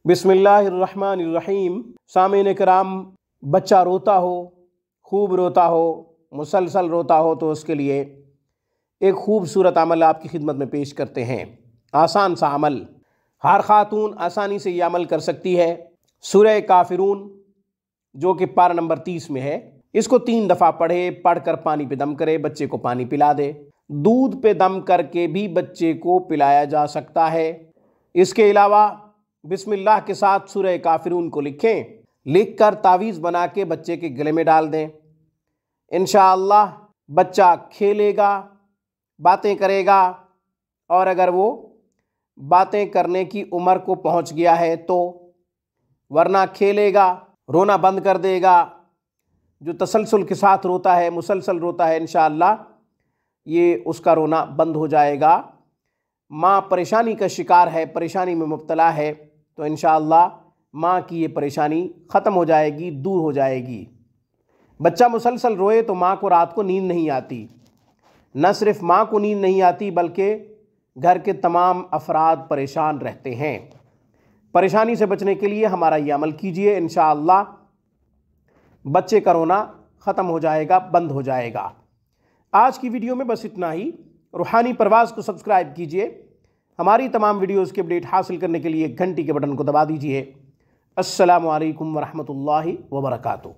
बिस्मिल्लाहिर्रहमानिर्रहीम। सामीन कराम, बच्चा रोता हो, खूब रोता हो, मुसलसल रोता हो तो उसके लिए एक खूबसूरत अमल आपकी खिदमत में पेश करते हैं। आसान सा अमल, हर खातून आसानी से ये अमल कर सकती है। सूरह काफिरून जो कि पारा नंबर 30 में है, इसको 3 दफ़ा पढ़े, पढ़कर पानी पे दम करे, बच्चे को पानी पिला दे। दूध पे दम करके भी बच्चे को पिलाया जा सकता है। इसके अलावा बिस्मिल्लाह के साथ सूरह काफिरून को लिखें, लिखकर तावीज़ बना के बच्चे के गले में डाल दें। इंशाअल्लाह बच्चा खेलेगा, बातें करेगा, और अगर वो बातें करने की उम्र को पहुंच गया है तो, वरना खेलेगा, रोना बंद कर देगा। जो तसलसल के साथ रोता है, मुसलसल रोता है, इंशाअल्लाह ये उसका रोना बंद हो जाएगा। माँ परेशानी का शिकार है, परेशानी में मुब्तला है, तो इंशाअल्लाह माँ की ये परेशानी ख़त्म हो जाएगी, दूर हो जाएगी। बच्चा मुसलसल रोए तो माँ को रात को नींद नहीं आती। न सिर्फ माँ को नींद नहीं आती बल्कि घर के तमाम अफराद परेशान रहते हैं। परेशानी से बचने के लिए हमारा ये अमल कीजिए, इंशाअल्लाह बच्चे का रोना ख़त्म हो जाएगा, बंद हो जाएगा। आज की वीडियो में बस इतना ही। रूहानी परवाज़ को सब्सक्राइब कीजिए। हमारी तमाम वीडियोज़ के अपडेट हासिल करने के लिए घंटी के बटन को दबा दीजिए। अस्सलामु अलैकुम वरहमतुल्लाहि वबरकातुहू।